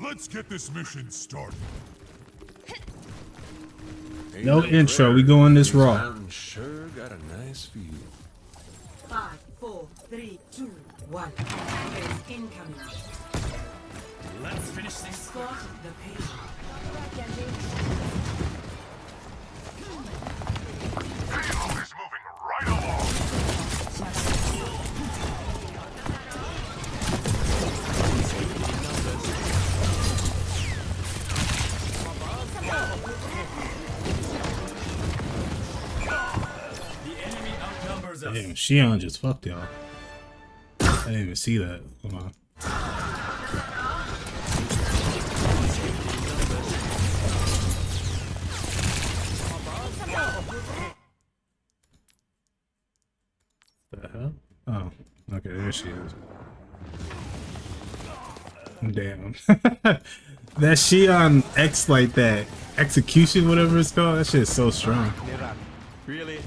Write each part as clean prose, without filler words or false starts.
Let's get this mission started. No intro, we going this raw. Sure got a nice view. 5, 4, 3, 2, 1. Attackers incoming. Let's finish this. Spot the page. Payload is moving right along. The enemy outnumbers us. Damn, Xion just fucked y'all. I didn't even see that. Hold on. The hell? Oh, okay, there she is. Damn. That Xion X like that. Execution, whatever it's called, that shit is so strong. Really?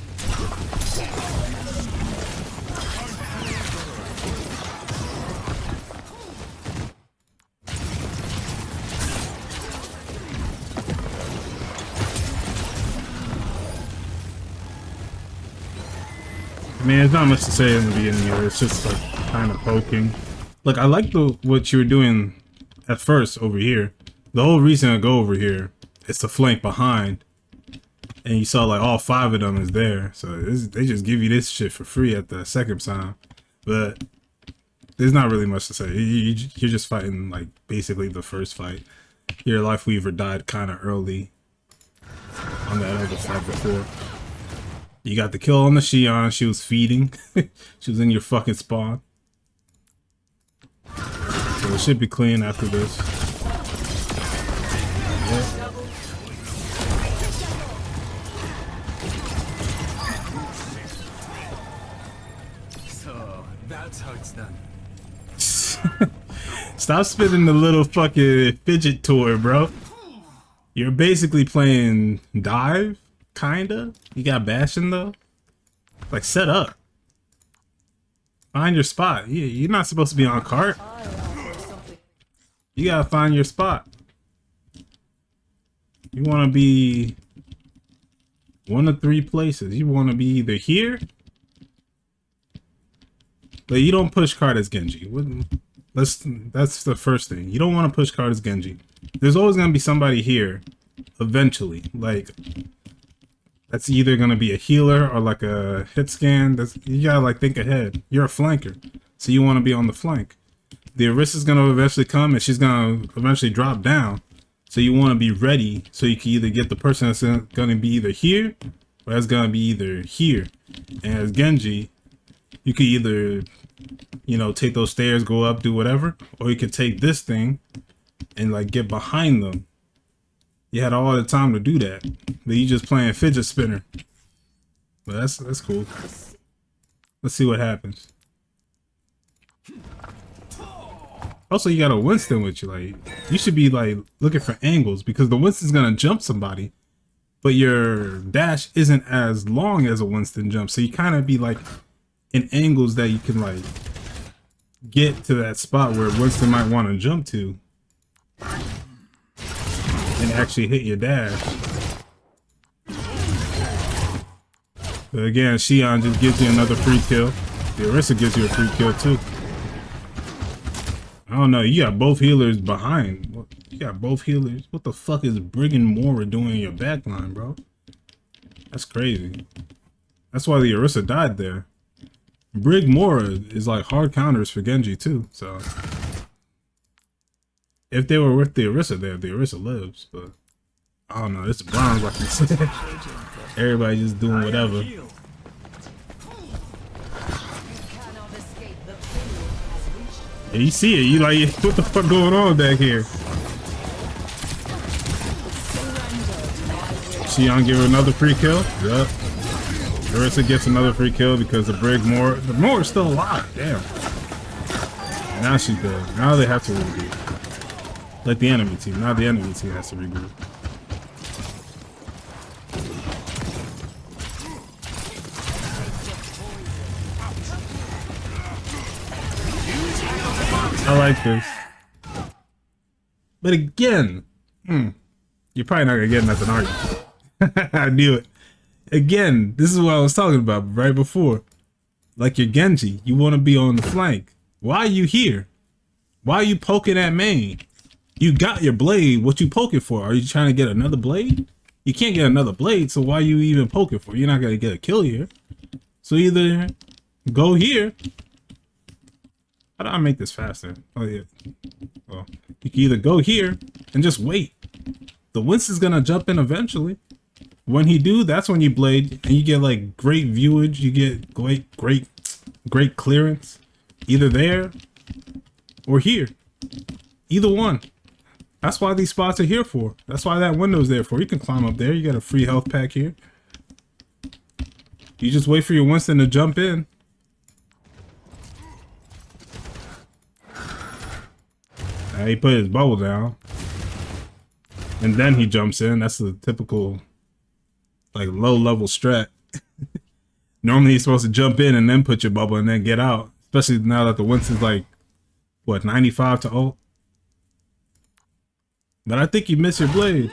I mean, there's not much to say in the beginning here. It's just like kind of poking. Look, I like what you were doing at first over here. The whole reason I go over here is to flank behind, and you saw like all 5 of them is there. So they just give you this shit for free at the second time. But there's not really much to say. You're just fighting like basically the first fight. Your Life Weaver died kind of early on that other fight before. You got the kill on the Xion. She was feeding. She was in your fucking spawn. So it should be clean after this. Yep. So that's how it's done. Stop spinning the little fucking fidget toy, bro. You're basically playing dive, kinda. You got bashing though. Like, set up. Find your spot. You're not supposed to be on cart. You gotta find your spot. You want to be one of 3 places. You want to be either here, but you don't push card as Genji. That's the first thing. You don't want to push card as Genji. There's always gonna be somebody here, eventually. Like, that's either gonna be a healer or like a hit scan. You gotta like think ahead. You're a flanker, so you want to be on the flank. The Orisa's gonna eventually come, and she's gonna eventually drop down. So you want to be ready, so you can either get the person that's gonna be either here, or that's gonna be either here. And as Genji, you could either, you know, take those stairs, go up, do whatever, or you could take this thing and like get behind them. You had all the time to do that, but you just playing fidget spinner. But that's cool. Let's see what happens. Also, you got a Winston with you. Like, you should be like looking for angles, because the Winston's gonna jump somebody, but your dash isn't as long as a Winston jump. So you kind of be like in angles that you can like get to that spot where Winston might want to jump to and actually hit your dash. But again, Xion just gives you another free kill. The Orisa gives you a free kill too. I don't know, you got both healers behind. You got both healers. What the fuck is Brigand Mora doing in your backline, bro? That's crazy. That's why the Orisa died there. Brig Mora is like hard counters for Genji too, so if they were with the Orisa there, the Orisa lives, but I don't know, it's bronze like you said. Everybody just doing whatever. Yeah, you see it, you like, what the fuck going on back here? Xion give her another free kill? Yep. Orisa gets another free kill because the Brig Mora, the Mora's still alive, damn. Now she's dead. Now they have to regroup. Like the enemy team, now the enemy team has to regroup. I like this. But again, you're probably not gonna get nothing, are you? I knew it. Again, this is what I was talking about right before. Like your Genji, you want to be on the flank. Why are you here? Why are you poking at main? You got your blade. What you poking for? Are you trying to get another blade? You can't get another blade, so why are you even poking for? You're not gonna get a kill here. So either go here. How do I make this faster? Oh yeah. Well, you can either go here and just wait. The Winston's gonna jump in eventually. When he do, that's when you blade and you get like great viewage. You get great clearance. Either there or here. Either one. That's why these spots are here for. That's why that window's there for. You can climb up there. You got a free health pack here. You just wait for your Winston to jump in. Now he put his bubble down. And then he jumps in. That's the typical, like, low-level strat. Normally he's supposed to jump in and then put your bubble and then get out. Especially now that the Winston's like, what, 95 to ult? But I think you missed your blade.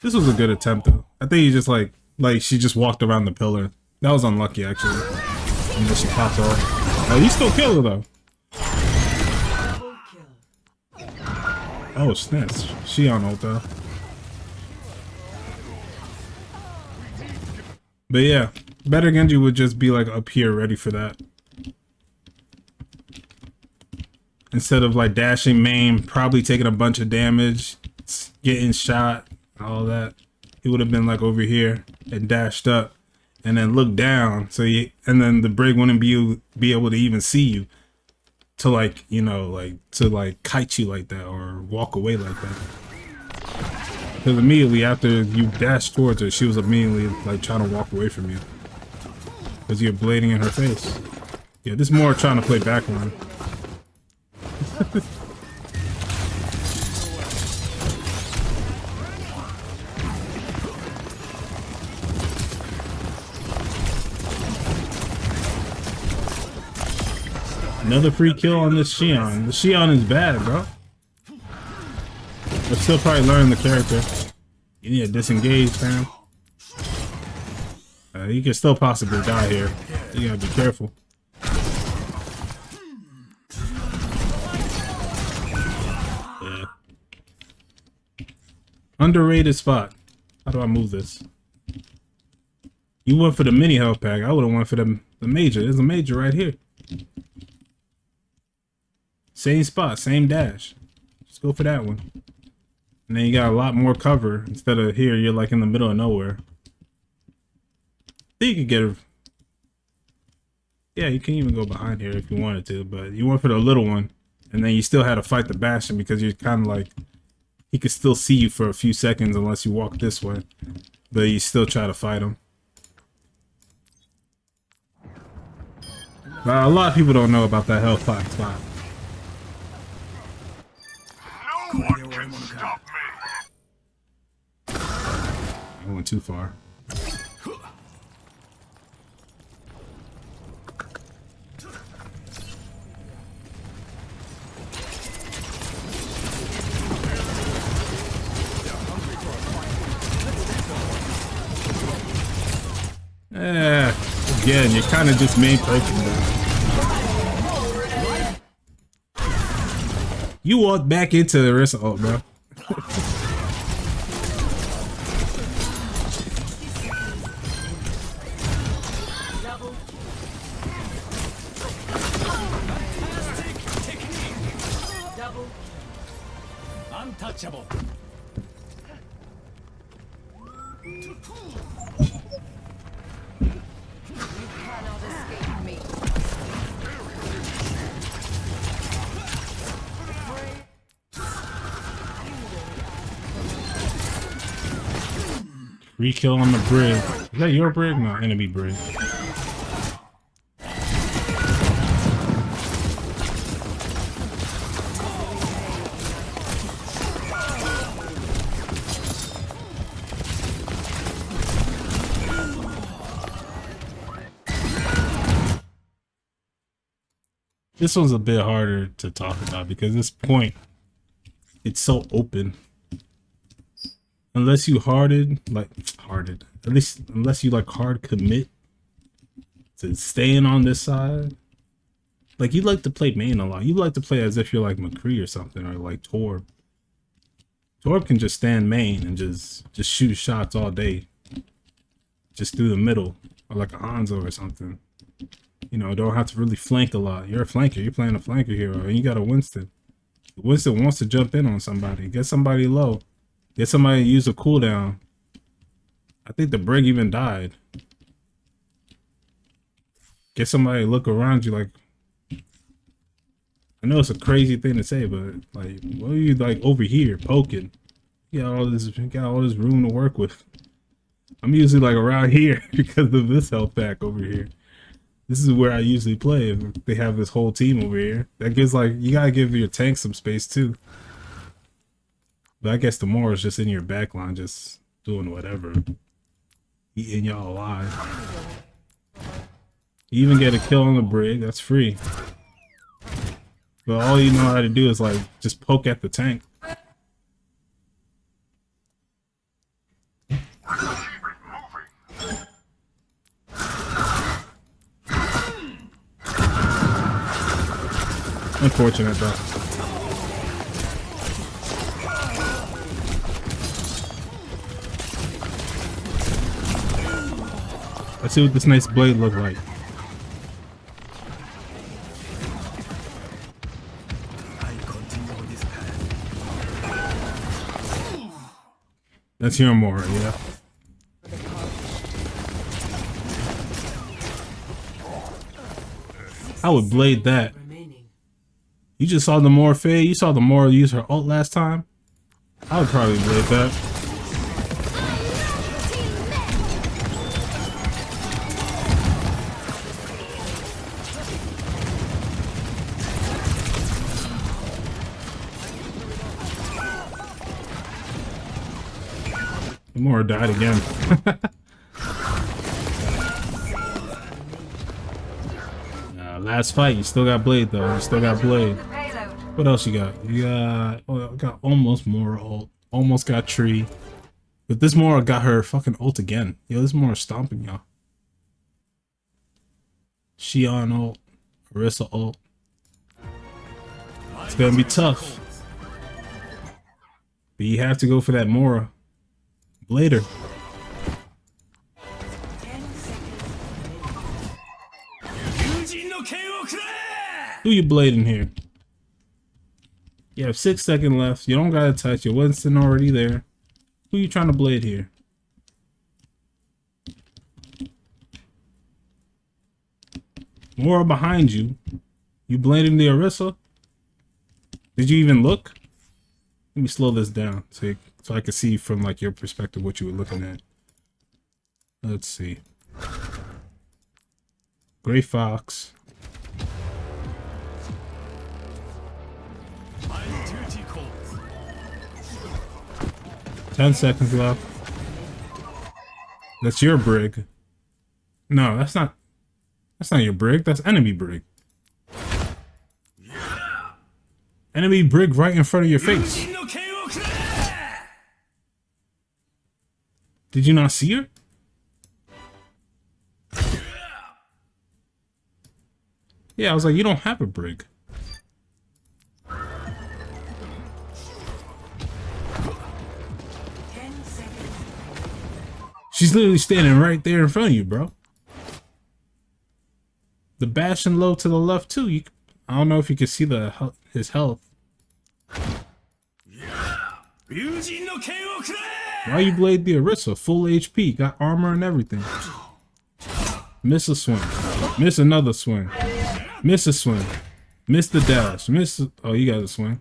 This was a good attempt though. I think he just like she just walked around the pillar. That was unlucky actually. And then she popped off. Oh, he still killed her though. Oh, snitch. She on ult though. But yeah, better Genji would just be like up here ready for that. Instead of like dashing main, probably taking a bunch of damage, getting shot, all that. He would have been like over here and dashed up and then looked down. So and then the brig wouldn't be able to even see you to like, you know, like to like kite you like that or walk away like that. Because immediately after you dashed towards her, she was immediately like trying to walk away from you. Because you're blading in her face. Yeah, this is more trying to play backline. Another free kill on this Xion. The Xion is bad, bro. But still probably learning the character. You need to disengage, fam. You can still possibly die here. You gotta be careful. Yeah. Underrated spot. How do I move this? You went for the mini health pack. I would have went for the major. There's a major right here. Same spot, same dash. Just go for that one. And then you got a lot more cover. Instead of here, you're like in the middle of nowhere. I think you could get a... Yeah, you can even go behind here if you wanted to, but you went for the little one. And then you still had to fight the Bastion because you're kind of like... He could still see you for a few seconds unless you walk this way. But you still try to fight him. But a lot of people don't know about that health pack spot. No one can stop me. I went too far. Again, you're kind of just main poking now. You walked back into the rest of ult, bro. Untouchable. Free kill on the brig. Is that your brig? No, enemy brig. This one's a bit harder to talk about because this point, it's so open. Unless you at least unless you like hard commit to staying on this side. Like you like to play main a lot. You like to play as if you're like McCree or something, or like Torb. Torb can just stand main and just shoot shots all day. Just through the middle. Or like a Hanzo or something. You know, don't have to really flank a lot. You're a flanker. You're playing a flanker hero. And you got a Winston. Winston wants to jump in on somebody. Get somebody low. Get somebody to use a cooldown. I think the Brig even died. Get somebody to look around you like... I know it's a crazy thing to say, but like, what are you like over here poking? You got all this room to work with. I'm usually like around here because of this health pack over here. This is where I usually play. If they have this whole team over here. That gives like, you gotta give your tank some space too. But I guess the more is just in your backline, just doing whatever. Eating y'all alive. You even get a kill on the Brig, that's free. But all you know how to do is like, just poke at the tank. Unfortunate though. Let's see what this nice blade look like. That's your more, yeah. I would blade that. You just saw the Moore fade. You saw the Moore use her ult last time. I would probably blade that. The Moore died again. Last fight, you still got blade though. You still got blade. What else you got? You got, oh, I got almost more ult. Almost got tree. But this Mora got her fucking ult again. Yo, this Mora stomping y'all. Xion ult. Orisa ult. It's gonna be tough. But you have to go for that Mora. Blader. Who you blading here? You have 6 seconds left. You don't gotta touch. Your Winston already there. Who you trying to blade here? More behind you. You blading the Orisa? Did you even look? Let me slow this down so I can see from like your perspective what you were looking at. Let's see. Gray Fox. 10 seconds left. That's your Brig. No, that's not your Brig. That's enemy Brig. Enemy Brig right in front of your face. Did you not see her? Yeah, I was like, you don't have a Brig. She's literally standing right there in front of you, bro. The Bastion low to the left too. I don't know if you can see his health. Why you blade the Orisa? Full HP, got armor and everything. Miss a swing. Miss another swing. Miss a swing. Miss the dash. Oh, you got a swing.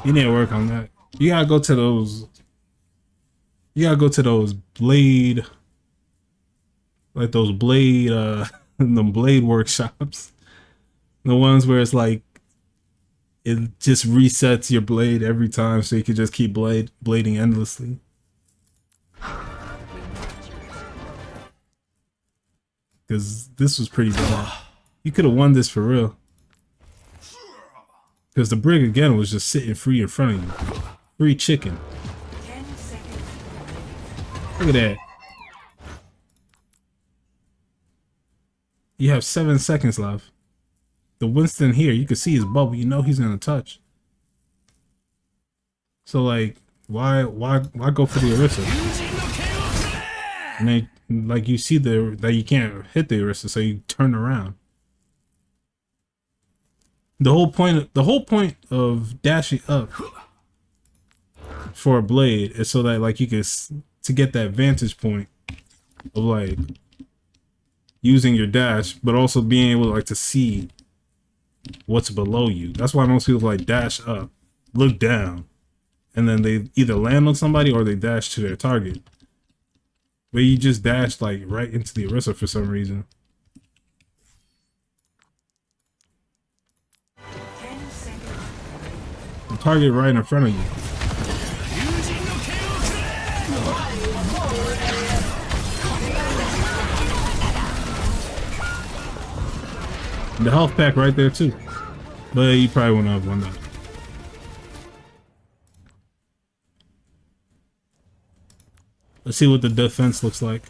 You need to work on that. You gotta go to those. You gotta go to those blade, like those blade, the blade workshops. The ones where it's like it just resets your blade every time, so you can just keep blading endlessly. Because this was pretty bad. You could have won this for real. Because the brig again was just sitting free in front of you. Free chicken. 10 seconds. Look at that. You have 7 seconds left. The Winston here, you can see his bubble. You know he's gonna touch. So like, why go for the Orisa? And then, like, you see that you can't hit the Orisa, so you turn around. The whole point of dashing up for a blade is so that like you can to get that vantage point of like using your dash, but also being able like to see what's below you. That's why most people like dash up, look down, and then they either land on somebody or they dash to their target. But you just dash like right into the Orisa for some reason. 10 seconds. The target right in front of you. The health pack right there too. But you probably wouldn't have won that. Let's see what the defense looks like.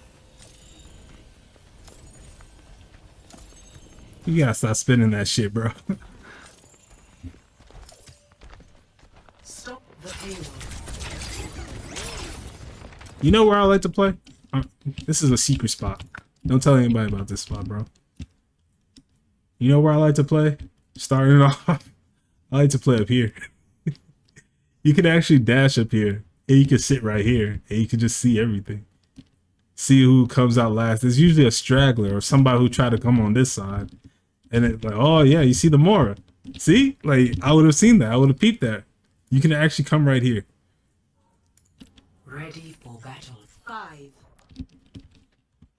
You gotta stop spinning that shit, bro. Stop the payload. You know where I like to play? This is a secret spot. Don't tell anybody about this spot, bro. You know where I like to play? Starting off, I like to play up here. You can actually dash up here, and you can sit right here, and you can just see everything. See who comes out last. There's usually a straggler or somebody who tried to come on this side. And it's like, oh yeah, you see the Mora. See? Like, I would have seen that. I would have peeped that. You can actually come right here. Ready for battle. 5.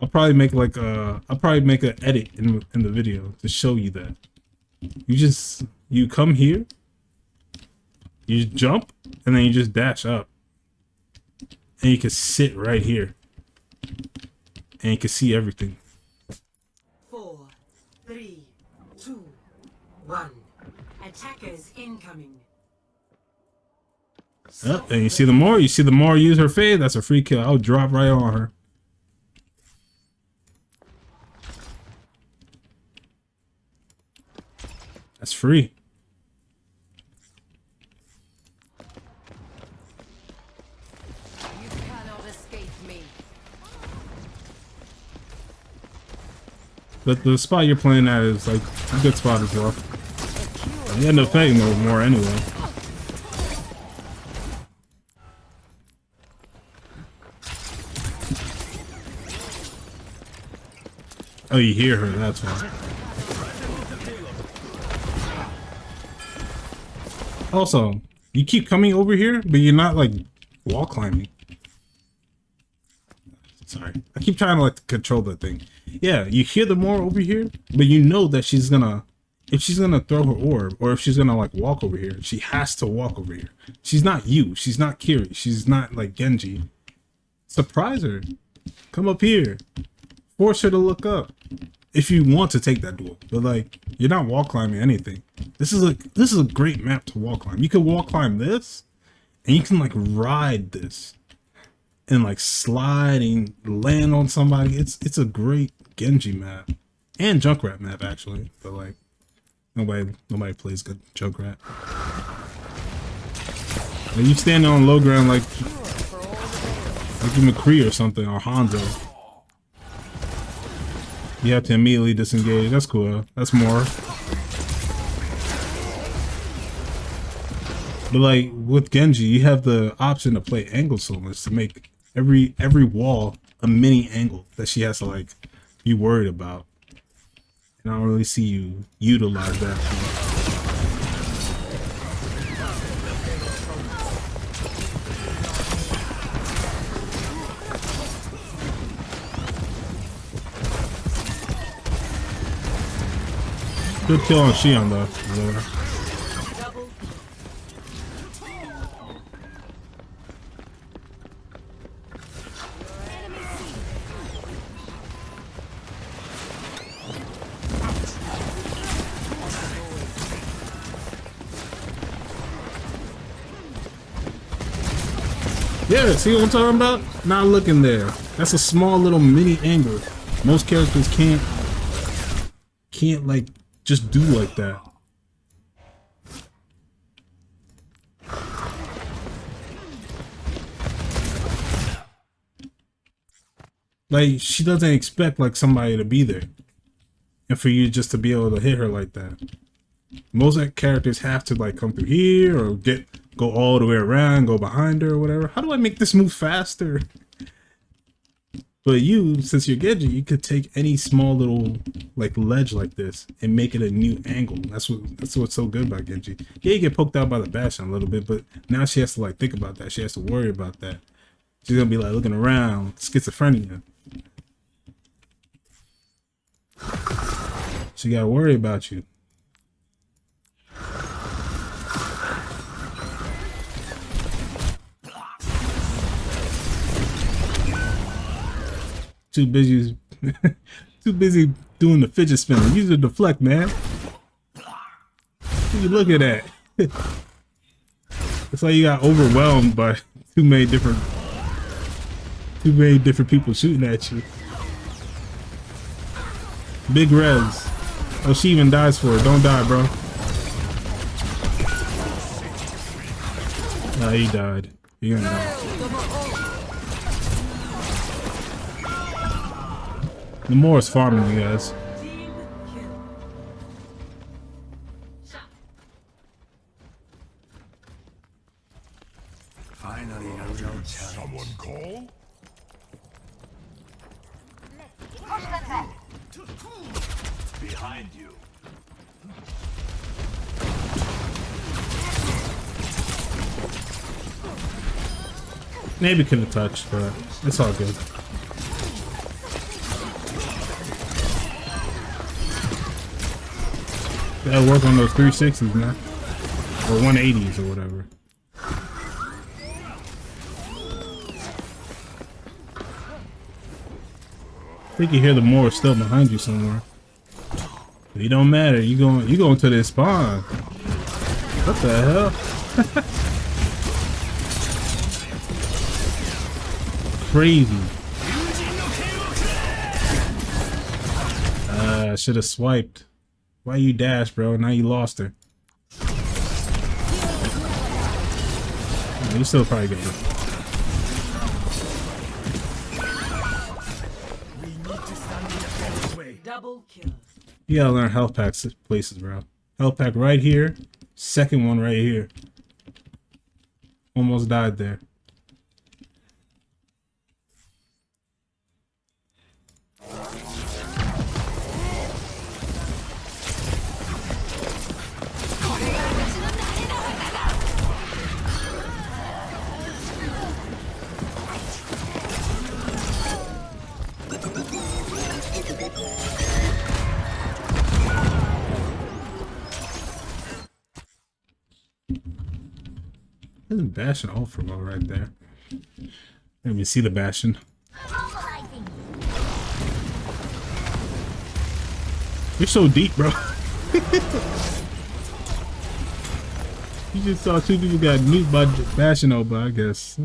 I'll probably make like I'll probably make an edit in the video to show you that. You come here, you jump, and then you just dash up. And you can sit right here. And you can see everything. 4, 3, 2, 1. Attackers incoming. Yep, and you see the more use her fade, that's a free kill. I'll drop right on her. That's free. You cannot escape me. But the spot you're playing at is like a good spot as well. You end up paying no more anyway. Oh, you hear her, that's why. Also, you keep coming over here, but you're not like wall climbing. Sorry. I keep trying to like control that thing. Yeah, you hear the more over here, but you know that she's gonna, if she's gonna throw her orb, or if she's gonna like walk over here, she has to walk over here. She's not you. She's not Kiri. She's not like Genji. Surprise her. Come up here. Force her to look up. If you want to take that duel, but like you're not wall climbing anything. This is a great map to wall climb. You can wall climb this, and you can like ride this, and like slide and land on somebody. It's a great Genji map and Junkrat map actually, but like nobody plays good Junkrat. Like, you standing on low ground like McCree or something, or Hanzo. You have to immediately disengage. That's cool. That's more. But like with Genji, you have the option to play angle so much to make every wall a mini angle that she has to like be worried about. And I don't really see you utilize that. Good kill on Xion though. Double Yeah, see what I'm talking about? Not looking there. That's a small little mini angle. Most characters can't like just do like that. Like, she doesn't expect like somebody to be there. And for you just to be able to hit her like that. Most characters have to like come through here or go all the way around, go behind her or whatever. How do I make this move faster? But you, since you're Genji, you could take any small little like ledge like this and make it a new angle. That's what's so good about Genji. Yeah, you get poked out by the Bastion a little bit, but now she has to like think about that. She has to worry about that. She's gonna be like looking around, schizophrenia. She gotta worry about you. Too busy doing the fidget spinner. Use the deflect, man. What you looking at? It's like you got overwhelmed by too many different people shooting at you. Big res. Oh, she even dies for it. Don't die, bro. Nah, he died. You're gonna die. The more is farming, you guys. Finally, a real challenge. Someone call? Behind you. Maybe could have touched, but it's all good. Gotta work on those 360s, man. Or 180s or whatever. I think you hear the more still behind you somewhere. But it don't matter. You going to this spawn. What the hell? Crazy. I should have swiped. Why you dash, bro? Now you lost her. You still probably got it. Double kill. You gotta learn health pack places, bro. Health pack right here. Second one right here. Almost died there. There's a Bastion Ultra Bow right there. Let me see the Bastion. You're so deep, bro. You just saw two people got nuked by Bastion over, I guess.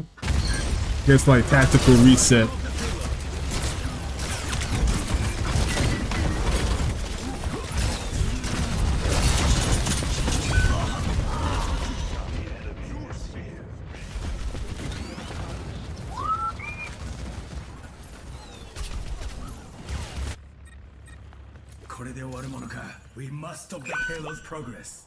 Guess like tactical reset. We must stop the payload's progress.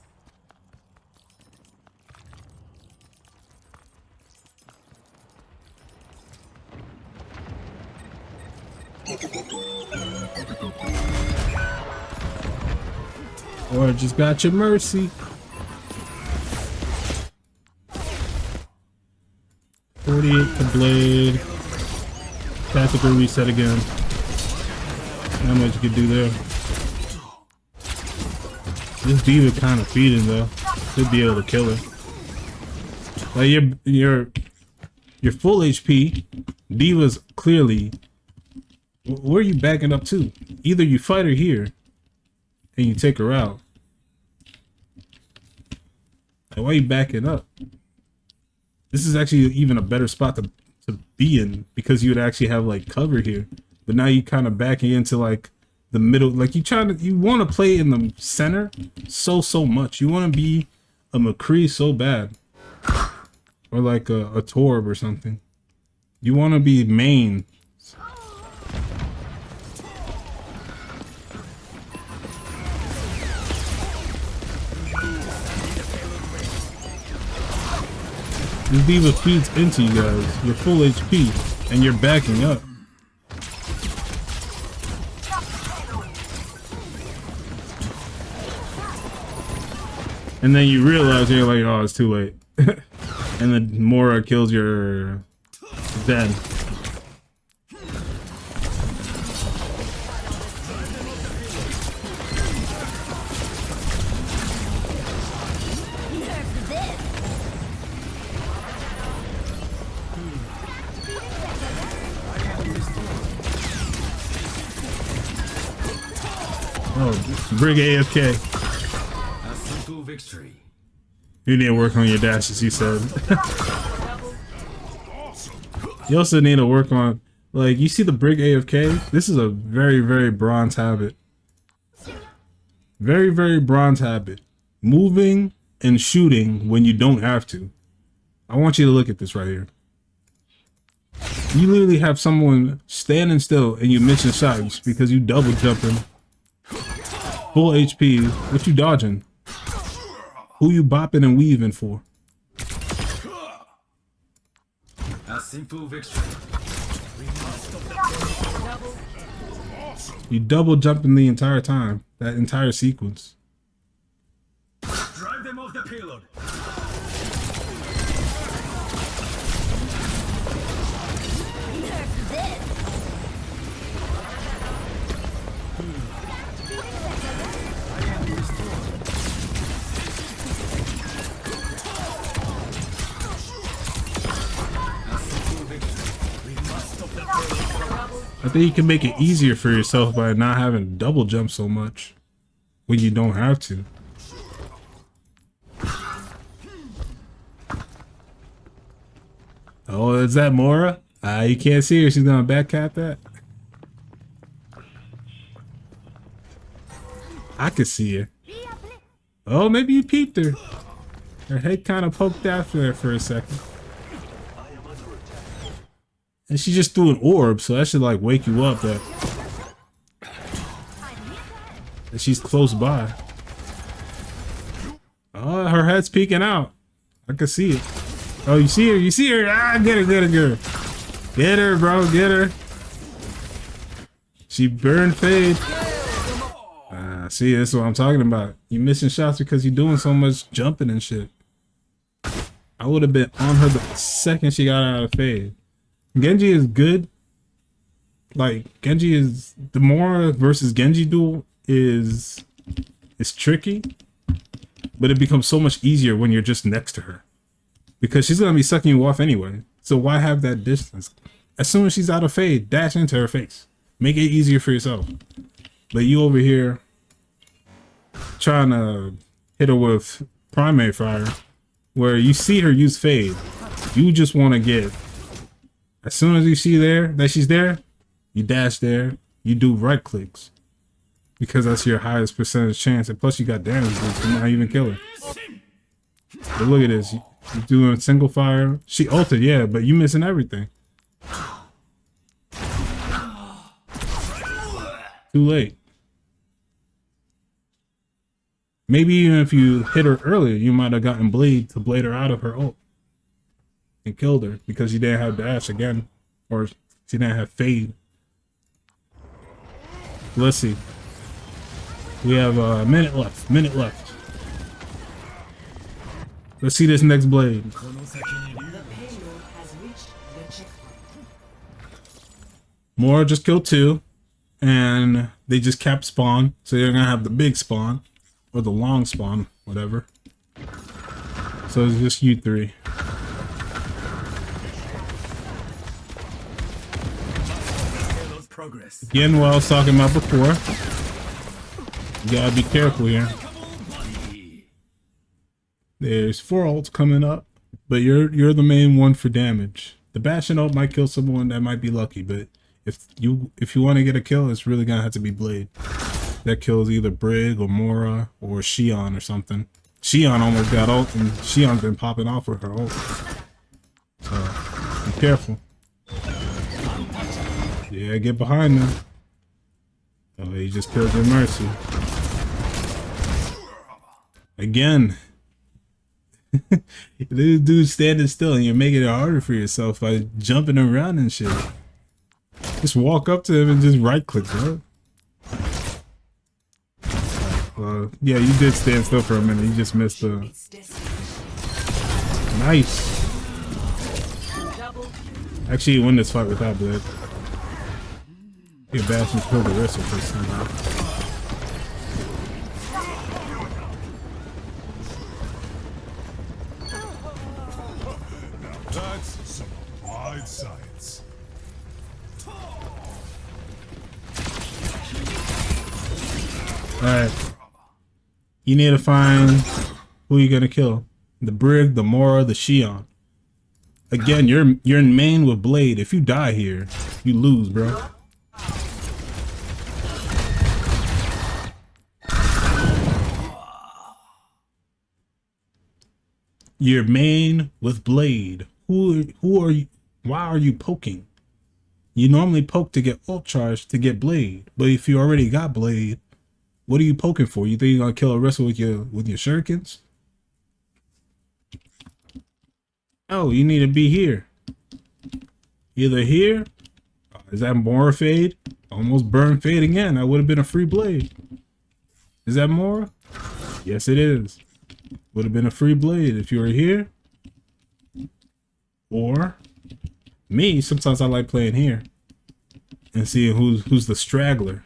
Or just got your mercy. 48 to blade. Tactical reset again. Not much you can do there. This D.Va kind of feeding though. Should be able to kill her. Like you're full HP. D.Va's clearly. Where are you backing up to? Either you fight her here, and you take her out. Like, why are you backing up? This is actually even a better spot to be in because you would actually have like cover here. But now you kind of backing into like the middle. Like you want to play in the center so much. You want to be a McCree so bad. Or like a Torb or something. You want to be main. This diva feeds into you guys. You're full HP and you're backing up. And then you realize you're like, oh, it's too late. And then Mora kills your Den. Oh, Brig AFK. A simple victory. You need to work on your dashes, he said. You also need to work on, like, you see the Brig AFK? This is a very bronze habit. Very bronze habit. Moving and shooting when you don't have to. I want you to look at this right here. You literally have someone standing still and you missing shots because you double jumping. Full HP. What you dodging? Who you bopping and weaving for? A simple victory. You double jumping the entire time. That entire sequence. Drive them off the payload. I think you can make it easier for yourself by not having to double jump so much when you don't have to. Oh, is that Mora? You can't see her. She's gonna backcap that. I can see her. Oh, maybe you peeped her. Her head kind of poked after her for a second. And she just threw an orb, so that should like wake you up that she's close by. Oh, her head's peeking out. I can see it. Oh, you see her? You see her? Ah, get her, get her, get her. Get her, bro, get her. She burned Fade. See, that's what I'm talking about. You missing shots because you're doing so much jumping and shit. I would have been on her the second she got out of Fade. Genji is good. Like, Genji is... The Mora versus Genji duel is tricky. But it becomes so much easier when you're just next to her. Because she's going to be sucking you off anyway. So why have that distance? As soon as she's out of Fade, dash into her face. Make it easier for yourself. But you over here trying to hit her with primary fire, where you see her use Fade. You just want to get... As soon as you see that she's there, you dash there, you do right clicks. Because that's your highest percentage chance, and plus you got damage to not even kill her. But look at this, you're doing single fire. She ulted, yeah, but you missing everything. Too late. Maybe even if you hit her earlier, you might have gotten Blade to blade her out of her ult. And killed her because you didn't have dash again, or she didn't have Fade. Let's see. We have a minute left. Let's see this next blade. The payload has reached the checkpoint. Mora just killed 2, and they just capped spawn, so you're gonna have the big spawn or the long spawn, whatever. So it's just you 3. Progress. Again, what I was talking about before, you gotta be careful here. There's 4 ults coming up. But you're the main one for damage. The bash and ult might kill someone that might be lucky, but if you want to get a kill, it's really gonna have to be Blade. That kills either Brig or Mora or Xion or something. Xion almost got ult, and Xion's been popping off with her ult. So be careful. Yeah, get behind them. Oh, he just killed your Mercy. Again. This dude's standing still and you're making it harder for yourself by jumping around and shit. Just walk up to him and just right click, bro. Yeah, you did stand still for a minute. You just missed the... Nice. Actually, you win this fight without Blade. Get bashed and kill the rest of us somehow. That's some applied science. Alright. You need to find who you're gonna kill. The Brig, the Mora, the Xion. Again, you're in main with Blade. If you die here, you lose, bro. You're main with Blade. Who are you? Why are you poking? You normally poke to get ult charge to get Blade, but if you already got Blade, what are you poking for? You think you're gonna kill a wrestler with your shurikens? Oh, you need to be here. Either here. Is that Mora fade? Almost burned fade again. That would have been a free Blade. Is that Mora? Yes, it is. Would have been a free Blade if you were here. Or me, sometimes I like playing here and seeing who's the straggler.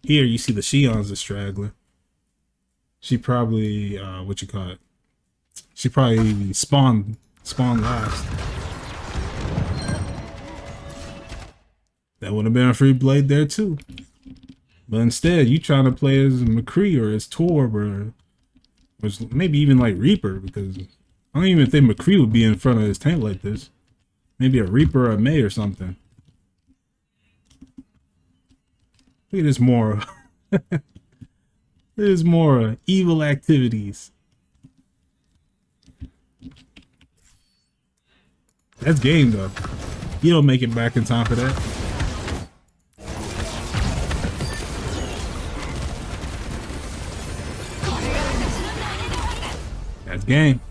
Here you see the Xion's the straggler. She probably what you call it? She probably spawned last. That would have been a free Blade there too. But instead, you trying to play as McCree or as Torb or maybe even like Reaper, because I don't even think McCree would be in front of his tank like this. Maybe a Reaper or a May or something. Look at this Mora. There's more evil activities. That's game though. You don't make it back in time for that. That's game.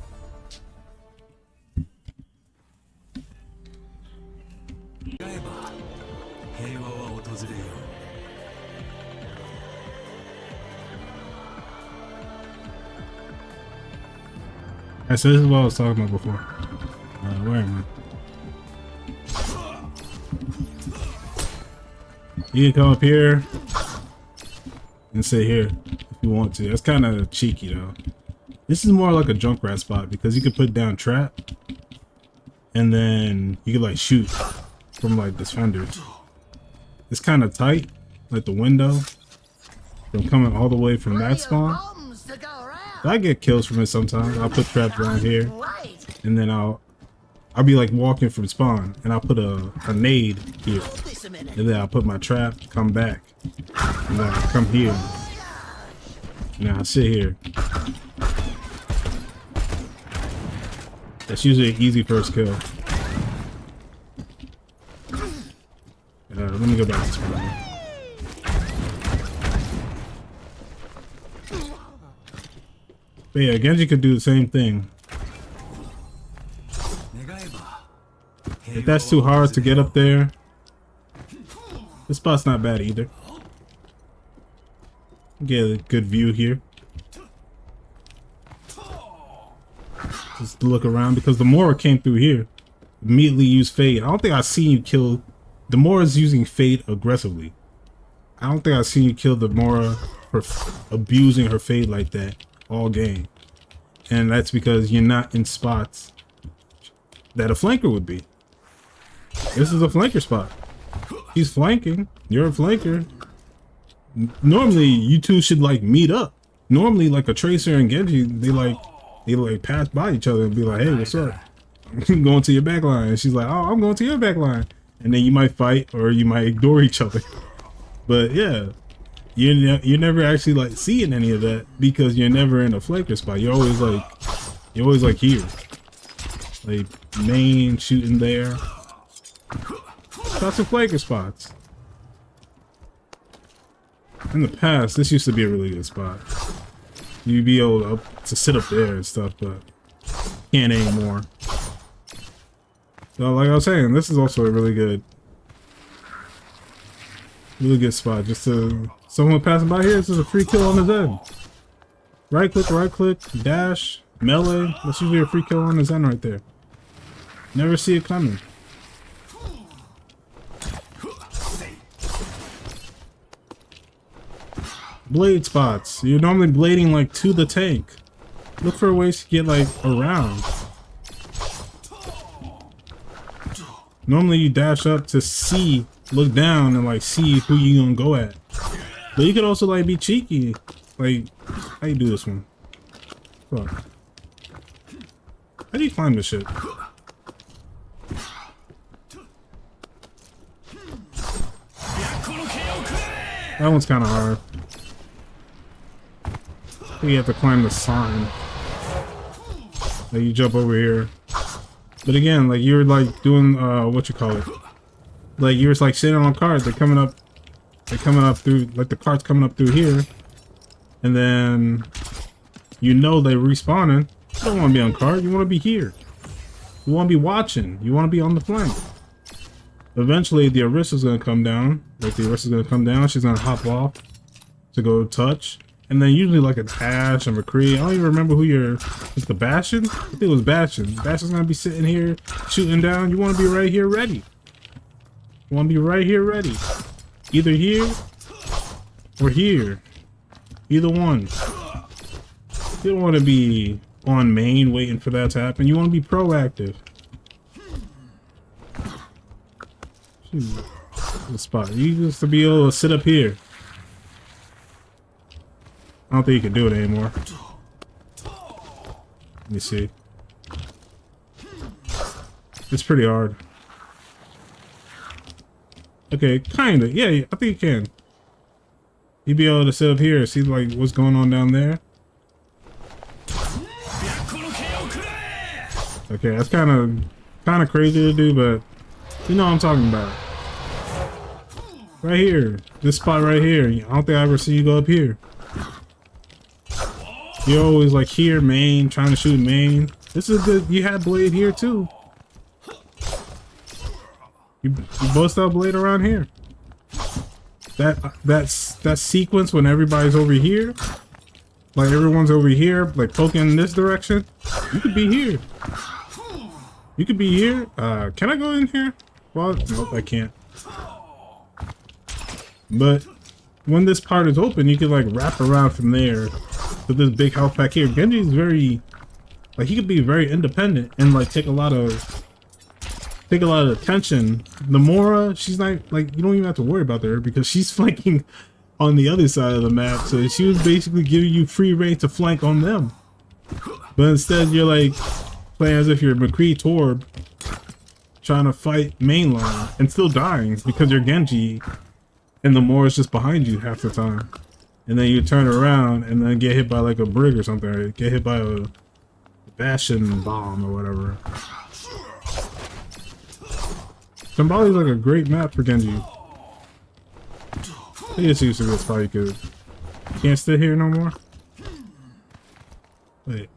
Alright, so this is what I was talking about before. Where am I? You can come up here and sit here if you want to. That's kind of cheeky though. This is more like a Junkrat spot because you can put down trap and then you can like shoot from like defenders. It's kind of tight, like the window from coming all the way from that spawn. I get kills from it sometimes. I'll put traps around here and then I'll be like walking from spawn and I'll put a nade here and then I'll put my trap, come back, and then I'll come here. Now I'll sit here. That's usually an easy first kill. Let me go back to spawn. But yeah, Genji could do the same thing. If that's too hard to get up there, this spot's not bad either. Get a good view here. Just look around because the Mora came through here. Immediately use Fade. I don't think I've seen you kill... The Mora's using Fade aggressively. I don't think I've seen you kill the Mora for abusing her Fade like that all game. And that's because you're not in spots that a flanker would be. This is a flanker spot. He's flanking. You're a flanker. Normally, you two should like meet up. Normally, like a Tracer and Genji, they like They like pass by each other and be like, "Hey, what's up? I'm going to your back line." And she's like, "Oh, I'm going to your back line." And then you might fight or you might ignore each other. But yeah, you're never actually like seeing any of that because you're never in a flanker spot. You're always like here, like main shooting there. Lots of flanker spots. In the past, this used to be a really good spot. You'd be able to sit up there and stuff, but can't anymore. So like I was saying, this is also a really good spot. Just to someone passing by here, this is a free kill on his end. Right click, dash, melee. That's usually a free kill on his end right there. Never see it coming. Blade spots. You're normally blading like to the tank. Look for ways to get like around. Normally you dash up to see, look down and like see who you gonna go at. But you could also like be cheeky. Like, how you do this one? Fuck. How do you climb this shit? That one's kind of hard. You have to climb the sign. Like you jump over here. But again, like you're like doing what you call it. Like you're just like sitting on cards. They're coming up through, like the cart's coming up through here. And then you know they're respawning. You don't want to be on card, you want to be here. You want to be watching. You want to be on the flank. Eventually the Orisa's gonna come down. Like the Orisa's gonna come down, she's gonna hop off to go touch. And then usually like an Ashe and McCree. I don't even remember who it's the Bastion? I think it was Bastion. Bastion's gonna be sitting here shooting down. You wanna be right here ready. You wanna be right here ready. Either here or here. Either one. You don't wanna be on main waiting for that to happen. You wanna be proactive. The spot. You used to be able to sit up here. I don't think you can do it anymore. Let me see. It's pretty hard. Okay, kinda. Yeah, I think you can. You'd be able to sit up here and see like what's going on down there. Okay, that's kind of crazy to do, but you know what I'm talking about. Right here, this spot right here. I don't think I ever see you go up here. You're always like here, main, trying to shoot main. This is good. You had blade here too. You bust out blade around here. That sequence when everybody's over here, like everyone's over here, like poking in this direction. You could be here. You could be here. Can I go in here? Well, nope, I can't. But when this part is open, you can like wrap around from there. With this big health pack here, Genji is very, like he could be very independent and like take a lot of attention. The Mora, she's not like, you don't even have to worry about her because she's flanking on the other side of the map, so she was basically giving you free reign to flank on them. But instead, you're like playing as if you're McCree Torb trying to fight mainline and still dying because you're Genji and the Mora's just behind you half the time. And then you turn around and then get hit by like a brig or something, right? Get hit by a Bastion bomb or whatever. Shambali's like a great map for Genji. I think it's used to be a spot you could. You can't sit here no more? Wait.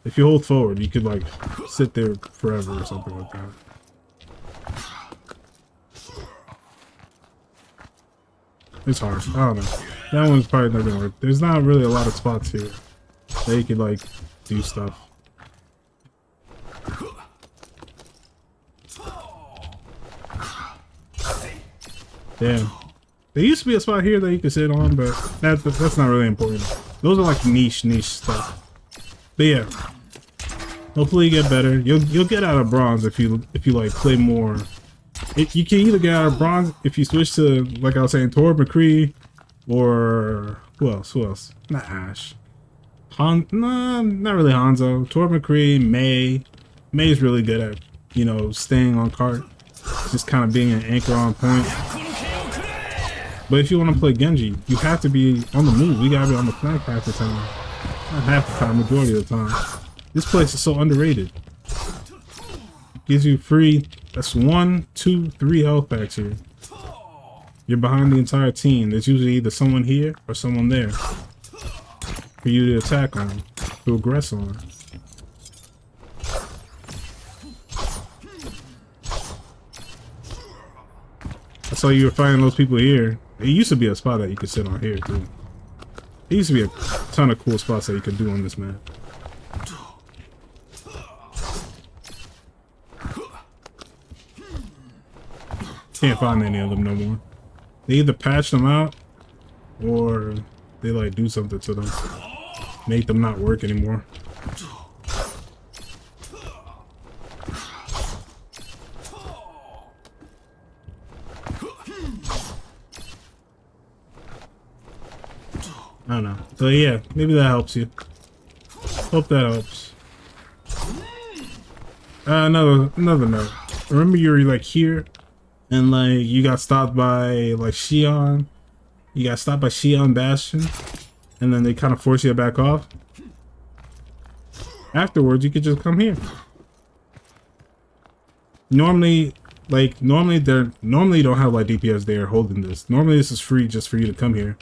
If you hold forward, you could like sit there forever or something like that. It's hard. I don't know. That one's probably not gonna work. There's not really a lot of spots here that you could like do stuff. Damn. There used to be a spot here that you could sit on, but that's not really important. Those are like niche stuff. But yeah. Hopefully you get better. You'll get out of bronze if you like play more. You can either get out of bronze if you switch to, like I was saying, Torb, McCree, or who else? Not Ashe. Nah, not really Hanzo. Tor McCree, Mei. Mei's really good at, you know, staying on cart. Just kind of being an anchor on point. But if you want to play Genji, you have to be on the move. You gotta be on the flank half the time. Not half the time, majority of the time. This place is so underrated. Gives you free, that's 1, 2, 3 health packs here. You're behind the entire team. There's usually either someone here or someone there for you to attack on, to aggress on. I saw you were finding those people here. It used to be a spot that you could sit on here too. There used to be a ton of cool spots that you could do on this map. Can't find any of them no more. They either patch them out or they like do something to them. Make them not work anymore. I don't know. So yeah, maybe that helps you. Hope that helps. Another note. Remember you were like here and like you got stopped by like Xion. You got stopped by Xion Bastion and then they kind of force you back off. Afterwards you could just come here. Normally you don't have like DPS there holding this. Normally this is free just for you to come here.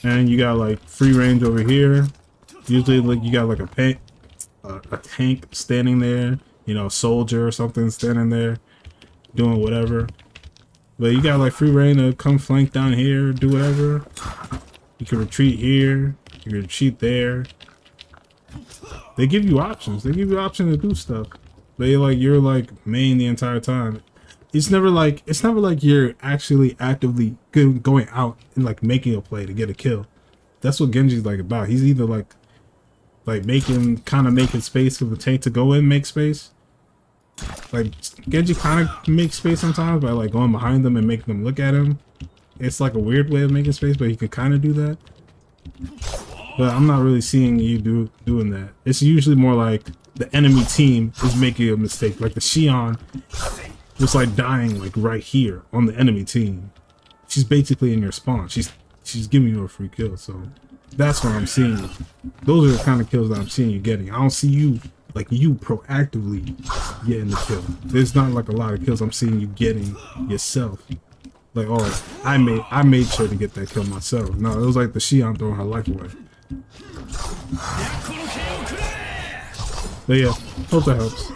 And you got like free range over here. Usually like you got like a tank standing there, you know, a soldier or something standing there doing whatever. But you got like free range to come flank down here, do whatever. You can retreat here, you can retreat there. They give you options. They give you options to do stuff. You're like main the entire time. It's never like you're actually actively going out and like making a play to get a kill. That's what Genji's like about. He's either like making space for the tank to go in, make space. Like Genji kind of makes space sometimes by like going behind them and making them look at him. It's like a weird way of making space, but he can kind of do that. But I'm not really seeing you doing that. It's usually more like the enemy team is making a mistake. Like the Xion was like dying like right here on the enemy team. She's basically in your spawn. She's giving you a free kill. So that's what I'm seeing. Those are the kind of kills that I'm seeing you getting. I don't see you proactively getting the kill. There's not like a lot of kills I'm seeing you getting yourself. Like, oh, I made sure to get that kill myself. No, it was like the Xion throwing her life away. But yeah, hope that helps.